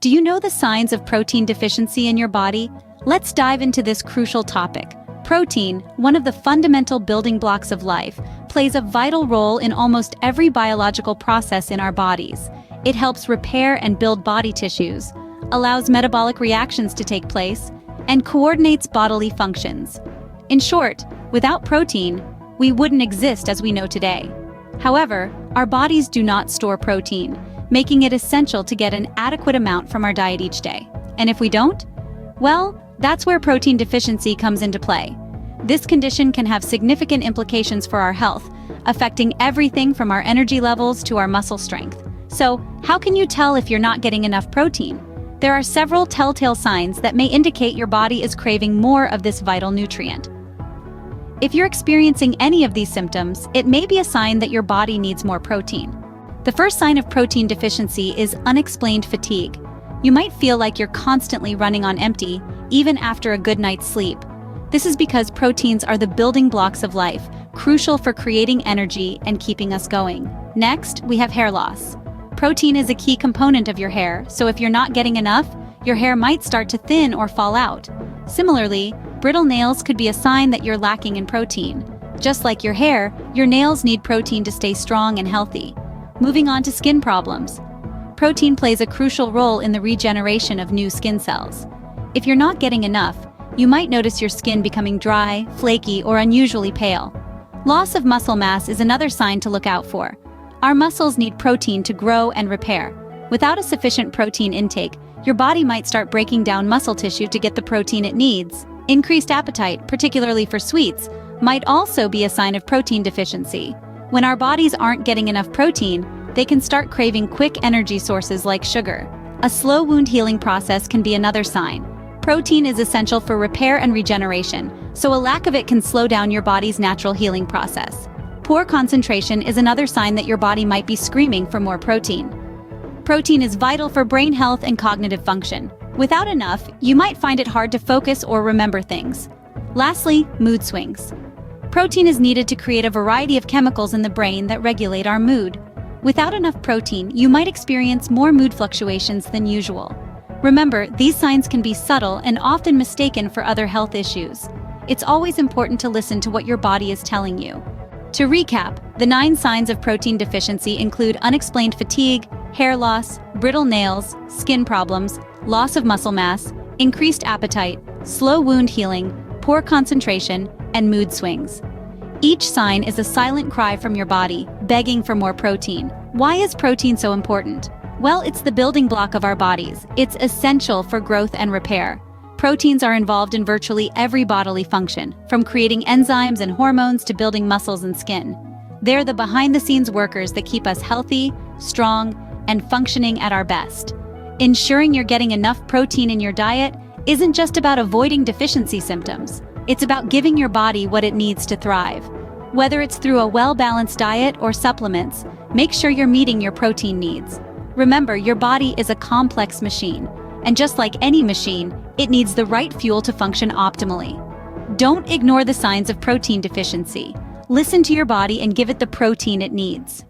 Do you know the signs of protein deficiency in your body? Let's dive into this crucial topic. Protein, one of the fundamental building blocks of life, plays a vital role in almost every biological process in our bodies. It helps repair and build body tissues, allows metabolic reactions to take place, and coordinates bodily functions. In short, without protein, we wouldn't exist as we know today. However, our bodies do not store protein, making it essential to get an adequate amount from our diet each day. And if we don't? Well, that's where protein deficiency comes into play. This condition can have significant implications for our health, affecting everything from our energy levels to our muscle strength. So, how can you tell if you're not getting enough protein? There are several telltale signs that may indicate your body is craving more of this vital nutrient. If you're experiencing any of these symptoms, it may be a sign that your body needs more protein. The first sign of protein deficiency is unexplained fatigue. You might feel like you're constantly running on empty, even after a good night's sleep. This is because proteins are the building blocks of life, crucial for creating energy and keeping us going. Next, we have hair loss. Protein is a key component of your hair, so if you're not getting enough, your hair might start to thin or fall out. Similarly, brittle nails could be a sign that you're lacking in protein. Just like your hair, your nails need protein to stay strong and healthy. Moving on to skin problems. Protein plays a crucial role in the regeneration of new skin cells. If you're not getting enough, you might notice your skin becoming dry, flaky, or unusually pale. Loss of muscle mass is another sign to look out for. Our muscles need protein to grow and repair. Without a sufficient protein intake, your body might start breaking down muscle tissue to get the protein it needs. Increased appetite, particularly for sweets, might also be a sign of protein deficiency. When our bodies aren't getting enough protein, they can start craving quick energy sources like sugar. A slow wound healing process can be another sign. Protein is essential for repair and regeneration, so a lack of it can slow down your body's natural healing process. Poor concentration is another sign that your body might be screaming for more protein. Protein is vital for brain health and cognitive function. Without enough, you might find it hard to focus or remember things. Lastly, mood swings. Protein is needed to create a variety of chemicals in the brain that regulate our mood. Without enough protein, you might experience more mood fluctuations than usual. Remember, these signs can be subtle and often mistaken for other health issues. It's always important to listen to what your body is telling you. To recap, the 9 signs of protein deficiency include unexplained fatigue, hair loss, brittle nails, skin problems, loss of muscle mass, increased appetite, slow wound healing, poor concentration, and mood swings. Each sign is a silent cry from your body, begging for more protein. Why is protein so important? Well, it's the building block of our bodies. It's essential for growth and repair. Proteins are involved in virtually every bodily function, from creating enzymes and hormones to building muscles and skin. They're the behind-the-scenes workers that keep us healthy, strong, and functioning at our best. Ensuring you're getting enough protein in your diet isn't just about avoiding deficiency symptoms. It's about giving your body what it needs to thrive. Whether it's through a well-balanced diet or supplements, make sure you're meeting your protein needs. Remember, your body is a complex machine, and just like any machine, it needs the right fuel to function optimally. Don't ignore the signs of protein deficiency. Listen to your body and give it the protein it needs.